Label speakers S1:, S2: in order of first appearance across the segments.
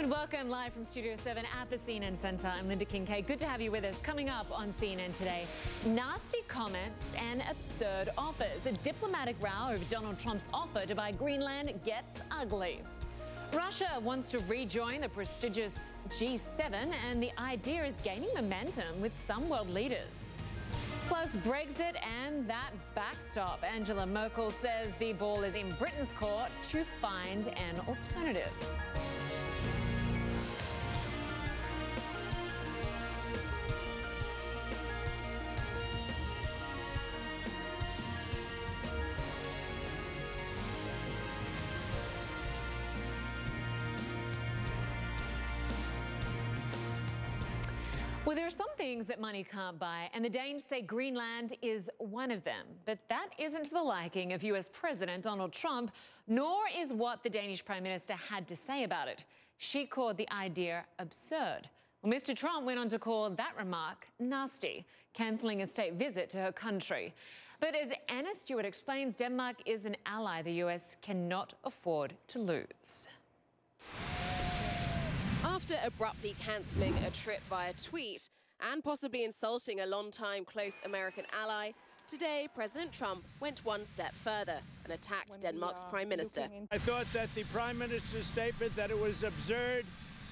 S1: And welcome live from Studio 7 at the CNN Centre. I'm Lynda Kinkade. Good to have you with us. Coming up on CNN today, nasty comments and absurd offers. A diplomatic row over Donald Trump's offer to buy Greenland gets ugly. Russia wants to rejoin the prestigious G7, and the idea is gaining momentum with some world leaders. Plus Brexit and that backstop. Angela Merkel says the ball is in Britain's court to find an alternative. Well, there are some things that money can't buy, and the Danes say Greenland is one of them. But that isn't to the liking of US President Donald Trump, nor is what the Danish Prime Minister had to say about it. She called the idea absurd. Well, Mr. Trump went on to call that remark nasty, cancelling a state visit to her country. But as Anna Stewart explains, Denmark is an ally the US cannot afford to lose.
S2: After abruptly cancelling a trip via tweet and possibly insulting a long-time close American ally, today President Trump went one step further and attacked Denmark's Prime Minister.
S3: I thought that the Prime Minister's statement that it was absurd,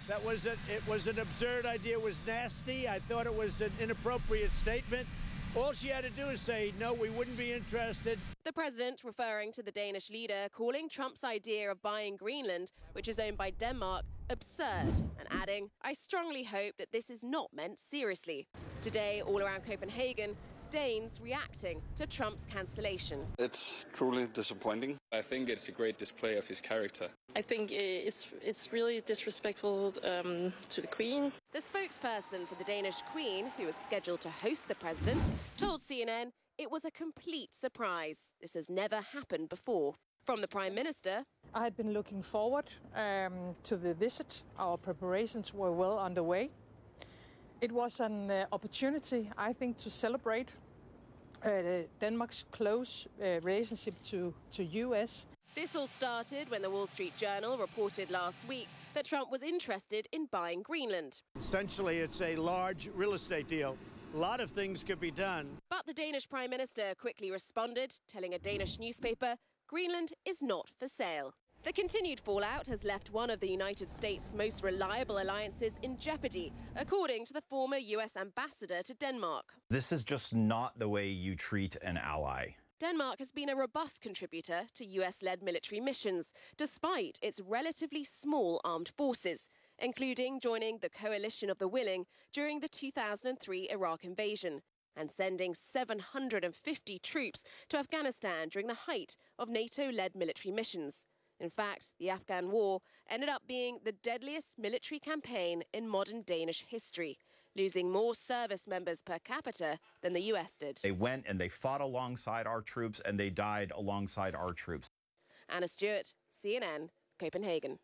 S3: it was an absurd idea, was nasty. I thought it was an inappropriate statement. All she had to do is say, no, we wouldn't be interested.
S2: The president, referring to the Danish leader, calling Trump's idea of buying Greenland, which is owned by Denmark, absurd, and adding, I strongly hope that this is not meant seriously. Today, all around Copenhagen, Danes reacting to Trump's cancellation.
S4: It's truly disappointing.
S5: I think it's a great display of his character.
S6: I think it's really disrespectful to the Queen.
S2: The spokesperson for the Danish Queen, who was scheduled to host the president, told CNN it was a complete surprise. This has never happened before. From the Prime Minister,
S7: I had been looking forward to the visit. Our preparations were well underway. It was an opportunity, I think, to celebrate Denmark's close relationship to US.
S2: This all started when the Wall Street Journal reported last week that Trump was interested in buying Greenland.
S3: Essentially, it's a large real estate deal. A lot of things could be done.
S2: But the Danish Prime Minister quickly responded, telling a Danish newspaper, Greenland is not for sale. The continued fallout has left one of the United States' most reliable alliances in jeopardy, according to the former US ambassador to Denmark.
S8: This is just not the way you treat an ally.
S2: Denmark has been a robust contributor to US-led military missions, despite its relatively small armed forces, including joining the Coalition of the Willing during the 2003 Iraq invasion, and sending 750 troops to Afghanistan during the height of NATO-led military missions. In fact, the Afghan war ended up being the deadliest military campaign in modern Danish history, losing more service members per capita than the US did.
S8: They went and they fought alongside our troops and they died alongside our troops.
S2: Anna Stewart, CNN, Copenhagen.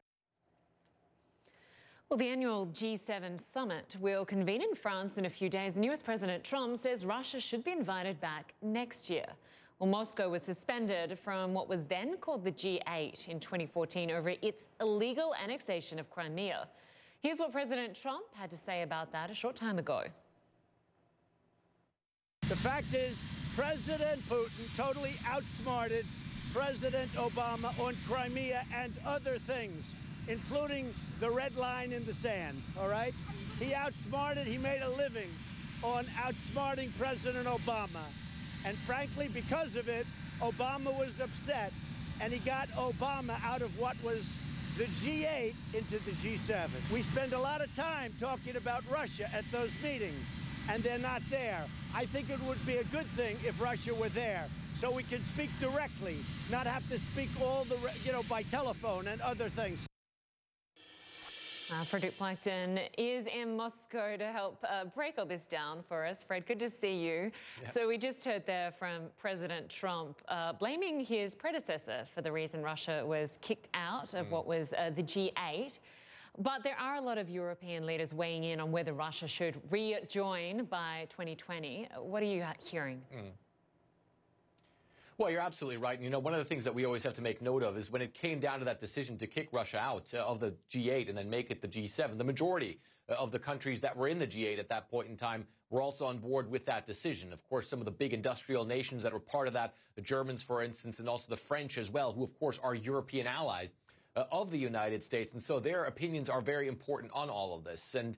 S1: Well, the annual G7 summit will convene in France in a few days, and US President Trump says Russia should be invited back next year. Well, Moscow was suspended from what was then called the G8 in 2014 over its illegal annexation of Crimea. Here's what President Trump had to say about that a short time ago.
S3: The fact is, President Putin totally outsmarted President Obama on Crimea and other things, including the red line in the sand, all right? He made a living on outsmarting President Obama. And frankly, because of it, Obama was upset, and he got Obama out of what was the G8 into the G7. We spend a lot of time talking about Russia at those meetings, and they're not there. I think it would be a good thing if Russia were there, so we can speak directly, not have to speak by telephone and other things.
S1: Fred Pleitgen is in Moscow to help break all this down for us. Fred, good to see you. Yep. So we just heard there from President Trump blaming his predecessor for the reason Russia was kicked out of what was the G8. But there are a lot of European leaders weighing in on whether Russia should rejoin by 2020. What are you hearing?
S9: Well, you're absolutely right. And, you know, one of the things that we always have to make note of is when it came down to that decision to kick Russia out of the G8 and then make it the G7, the majority of the countries that were in the G8 at that point in time were also on board with that decision. Of course, some of the big industrial nations that were part of that, the Germans, for instance, and also the French as well, who, of course, are European allies of the United States. And so their opinions are very important on all of this. And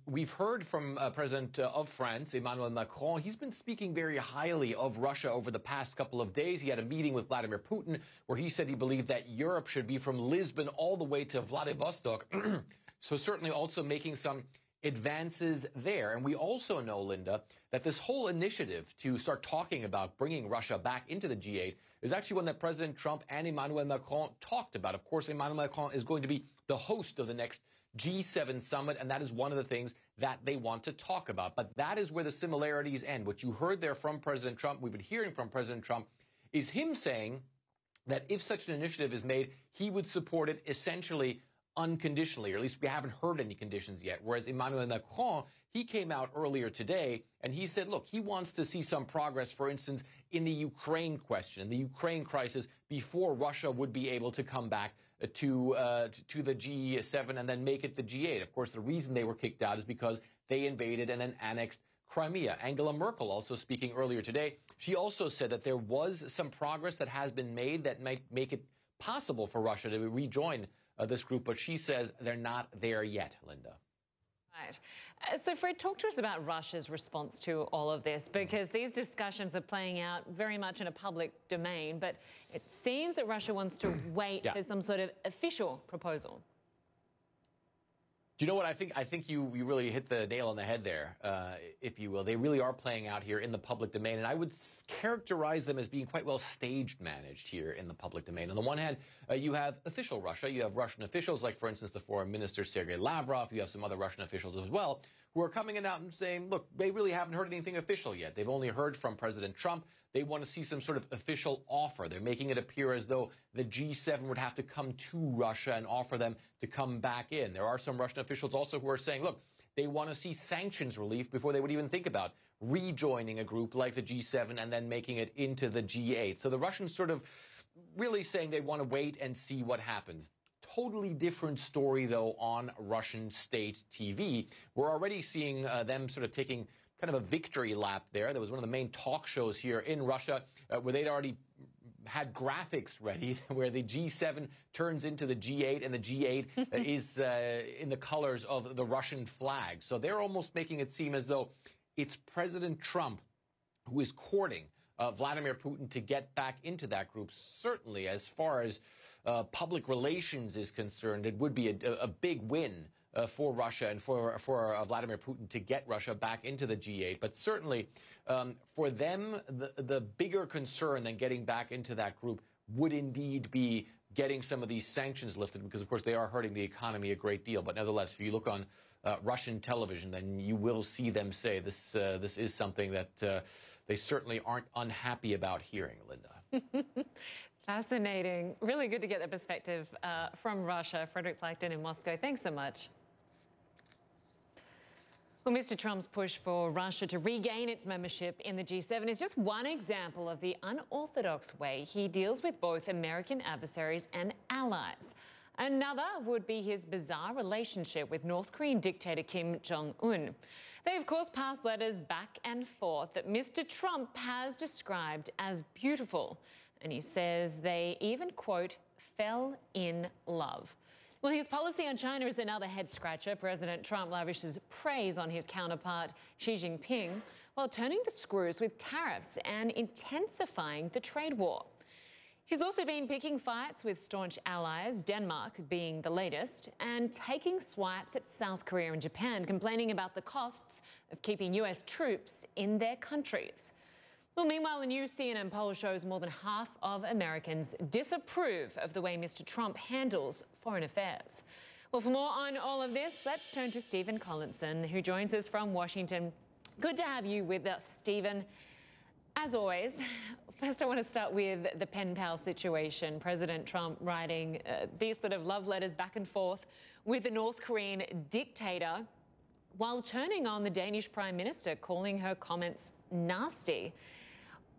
S9: we've heard from President of France, Emmanuel Macron. He's been speaking very highly of Russia over the past couple of days. He had a meeting with Vladimir Putin where he said he believed that Europe should be from Lisbon all the way to Vladivostok. So certainly also making some advances there. And we also know, Linda, that this whole initiative to start talking about bringing Russia back into the G8 is actually one that President Trump and Emmanuel Macron talked about. Of course, Emmanuel Macron is going to be the host of the next G7 summit, and that is one of the things that they want to talk about. But that is where the similarities end. What you heard there from President Trump, we've been hearing from President Trump, is him saying that if such an initiative is made, he would support it essentially unconditionally, or at least we haven't heard any conditions yet. Whereas Emmanuel Macron, he came out earlier today and he said, look, he wants to see some progress, for instance, in the Ukraine question, the Ukraine crisis, before Russia would be able to come back to the G7 and then make it the G8. Of course, the reason they were kicked out is because they invaded and then annexed Crimea. Angela Merkel also speaking earlier today, she also said that there was some progress that has been made that might make it possible for Russia to rejoin this group, but she says they're not there yet, Linda.
S1: Right. So, Fred, talk to us about Russia's response to all of this, because these discussions are playing out very much in a public domain, but it seems that Russia wants to wait for some sort of official proposal.
S9: Do you know what I think? I think you really hit the nail on the head there, if you will. They really are playing out here in the public domain, and I would characterize them as being quite well staged managed here in the public domain. On the one hand, you have official Russia. You have Russian officials, like, for instance, the foreign minister, Sergei Lavrov. You have some other Russian officials as well, who are coming out and saying, look, they really haven't heard anything official yet. They've only heard from President Trump. They want to see some sort of official offer. They're making it appear as though the G7 would have to come to Russia and offer them to come back in. There are some Russian officials also who are saying, look, they want to see sanctions relief before they would even think about rejoining a group like the G7 and then making it into the G8. So the Russians sort of really saying they want to wait and see what happens. Totally different story, though, on Russian state TV. We're already seeing them sort of taking kind of a victory lap there. There was one of the main talk shows here in Russia where they'd already had graphics ready where the G7 turns into the G8 and the G8 is in the colors of the Russian flag. So they're almost making it seem as though it's President Trump who is courting Vladimir Putin to get back into that group. Certainly, as far as public relations is concerned, it would be a big win for Russia and for Vladimir Putin to get Russia back into the G8. But certainly for them, the bigger concern than getting back into that group would indeed be getting some of these sanctions lifted, because, of course, they are hurting the economy a great deal. But nevertheless, if you look on Russian television, then you will see them say this is something that they certainly aren't unhappy about hearing, Linda.
S1: Fascinating. Really good to get the perspective from Russia. Fred Pleitgen in Moscow, thanks so much. Well, Mr. Trump's push for Russia to regain its membership in the G7 is just one example of the unorthodox way he deals with both American adversaries and allies. Another would be his bizarre relationship with North Korean dictator Kim Jong-un. They, of course, passed letters back and forth that Mr. Trump has described as beautiful. And he says they even, quote, fell in love. Well, his policy on China is another head-scratcher. President Trump lavishes praise on his counterpart, Xi Jinping, while turning the screws with tariffs and intensifying the trade war. He's also been picking fights with staunch allies, Denmark being the latest, and taking swipes at South Korea and Japan, complaining about the costs of keeping US troops in their countries. Well, meanwhile, a new CNN poll shows more than half of Americans disapprove of the way Mr. Trump handles foreign affairs. Well, for more on all of this, let's turn to Stephen Collinson, who joins us from Washington. Good to have you with us, Stephen. As always, first I want to start with the pen pal situation. President Trump writing these sort of love letters back and forth with the North Korean dictator while turning on the Danish Prime Minister, calling her comments nasty.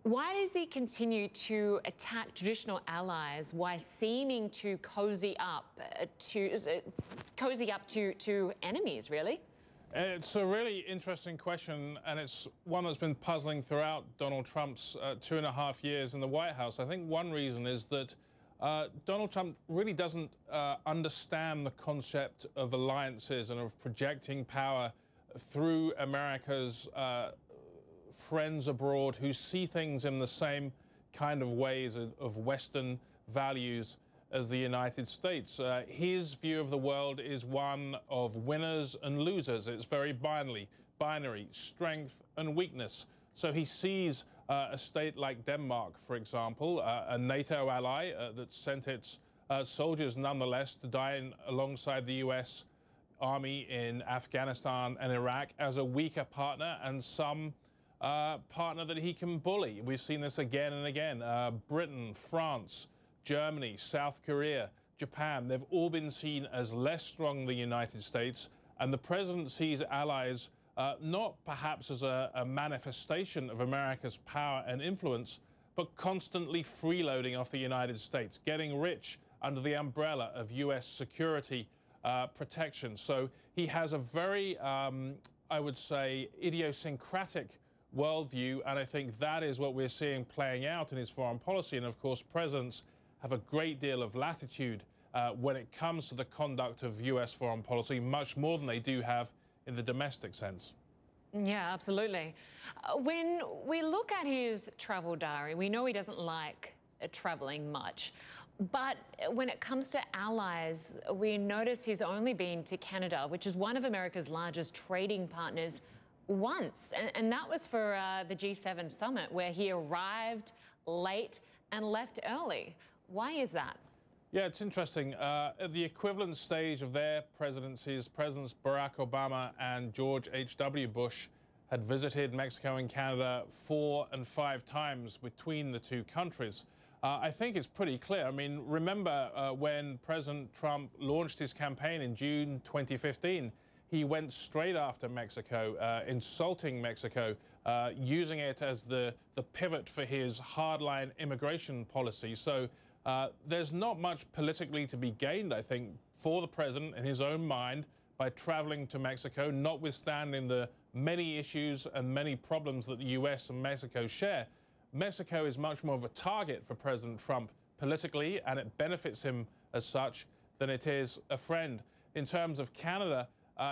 S1: Why does he continue to attack traditional allies while seeming to cozy up to enemies, really?
S10: It's a really interesting question, and it's one that's been puzzling throughout Donald Trump's 2.5 years in the White House. I think one reason is that Donald Trump really doesn't understand the concept of alliances and of projecting power through America's friends abroad who see things in the same kind of ways of Western values as the United States. His view of the world is one of winners and losers. It's very binary, strength and weakness. So he sees a state like Denmark, for example, a NATO ally that sent its soldiers nonetheless to die alongside the US Army in Afghanistan and Iraq, as a weaker partner and some partner that he can bully. We've seen this again and again. Britain, France, Germany, South Korea, Japan, they've all been seen as less strong than the United States, and the president sees allies not perhaps as a manifestation of America's power and influence, but constantly freeloading off the United States, getting rich under the umbrella of US security protection. So he has a very, I would say, idiosyncratic worldview, and I think that is what we're seeing playing out in his foreign policy. And of course, presidents have a great deal of latitude when it comes to the conduct of US foreign policy, much more than they do have in the domestic sense.
S1: Yeah, absolutely. When we look at his travel diary, we know he doesn't like traveling much. But when it comes to allies, we notice he's only been to Canada, which is one of America's largest trading partners, once. And that was for the G7 summit, where he arrived late and left early. Why is that?
S10: Yeah, it's interesting. At the equivalent stage of their presidencies, Presidents Barack Obama and George H.W. Bush had visited Mexico and Canada 4 and 5 times between the two countries. I think it's pretty clear. I mean, remember when President Trump launched his campaign in June 2015, he went straight after Mexico, insulting Mexico, using it as the pivot for his hardline immigration policy. So there's not much politically to be gained, I think, for the president in his own mind by traveling to Mexico, notwithstanding the many issues and many problems that the US and Mexico share. Mexico is much more of a target for President Trump politically, and it benefits him as such, than it is a friend. In terms of Canada,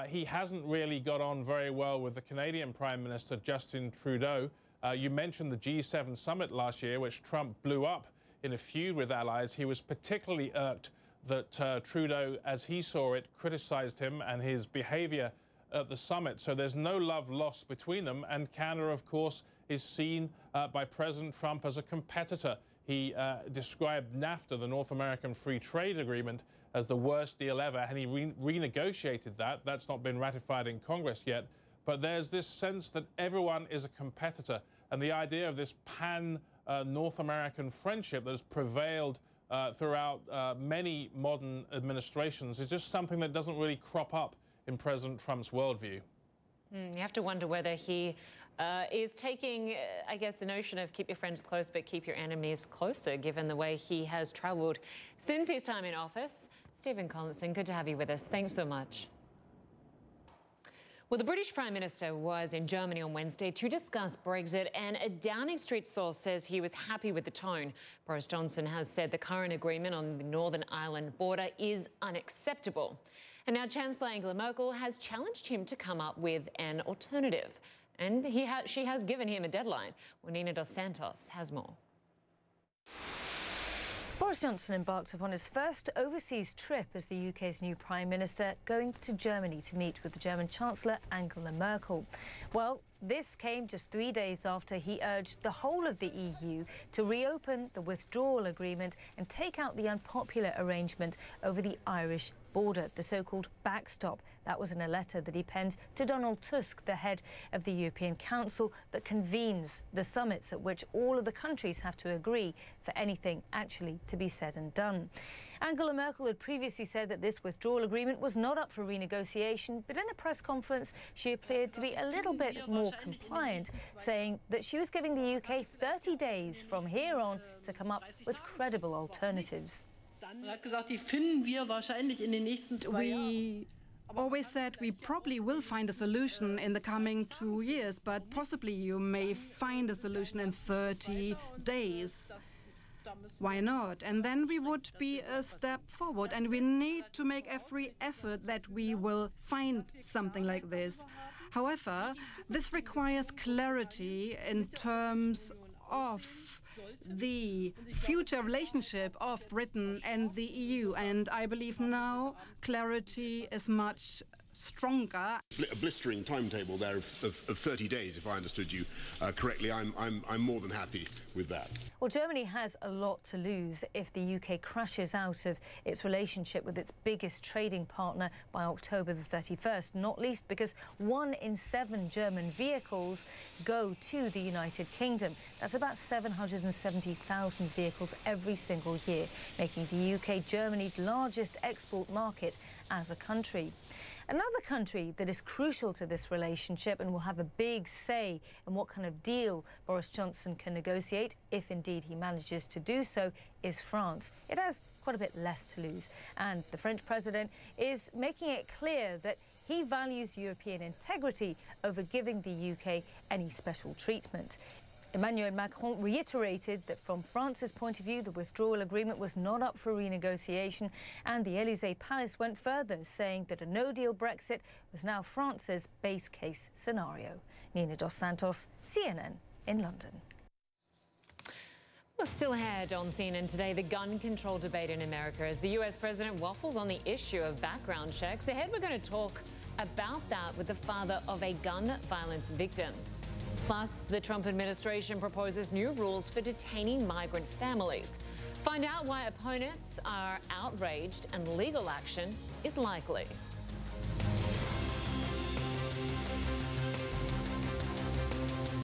S10: he hasn't really got on very well with the Canadian Prime Minister, Justin Trudeau. You mentioned the G7 summit last year, which Trump blew up in a feud with allies. He was particularly irked that Trudeau, as he saw it, criticized him and his behavior at the summit. So there's no love lost between them. And Canada, of course, is seen by President Trump as a competitor. He described NAFTA, the North American Free Trade Agreement, as the worst deal ever, and he renegotiated that. That's not been ratified in Congress yet. But there's this sense that everyone is a competitor, and the idea of this pan-North American friendship that has prevailed throughout many modern administrations is just something that doesn't really crop up in President Trump's worldview.
S1: You have to wonder whether he is taking, I guess, the notion of keep your friends close but keep your enemies closer, given the way he has travelled since his time in office. Stephen Collinson, good to have you with us. Thanks so much. Well, the British Prime Minister was in Germany on Wednesday to discuss Brexit, and a Downing Street source says he was happy with the tone. Boris Johnson has said the current agreement on the Northern Ireland border is unacceptable. And now Chancellor Angela Merkel has challenged him to come up with an alternative. And she has given him a deadline. Nina Dos Santos has more.
S11: Boris Johnson embarked upon his first overseas trip as the UK's new Prime Minister, going to Germany to meet with the German Chancellor Angela Merkel. Well, this came just 3 days after he urged the whole of the EU to reopen the withdrawal agreement and take out the unpopular arrangement over the Irish border, the so-called backstop. That was in a letter that he penned to Donald Tusk, the head of the European Council that convenes the summits at which all of the countries have to agree for anything actually to be said and done. Angela Merkel had previously said that this withdrawal agreement was not up for renegotiation, but in a press conference she appeared to be a little bit more compliant, saying that she was giving the UK 30 days from here on to come up with credible alternatives.
S12: We always said we probably will find a solution in the coming 2 years, but possibly you may find a solution in 30 days. Why not? And then we would be a step forward, and we need to make every effort that we will find something like this. However, this requires clarity in terms of the future relationship of Britain and the EU, and I believe now clarity is much stronger.
S13: A blistering timetable there of 30 days, if I understood you correctly. I'm more than happy with that.
S11: Well, Germany has a lot to lose if the UK crashes out of its relationship with its biggest trading partner by October the 31st, not least because 1 in 7 German vehicles go to the United Kingdom. That's about 770,000 vehicles every single year, making the UK Germany's largest export market as a country. Another country that is crucial to this relationship and will have a big say in what kind of deal Boris Johnson can negotiate, if indeed he manages to do so, is France. It has quite a bit less to lose, and the French president is making it clear that he values European integrity over giving the UK any special treatment. Emmanuel Macron reiterated that from France's point of view, the withdrawal agreement was not up for renegotiation, and the Élysée Palace went further, saying that a no-deal Brexit was now France's base case scenario. Nina Dos Santos, CNN in London.
S1: Well, still ahead on CNN today, the gun control debate in America as the US president waffles on the issue of background checks. Ahead, we're going to talk about that with the father of a gun violence victim. Plus, the Trump administration proposes new rules for detaining migrant families. Find out why opponents are outraged and legal action is likely.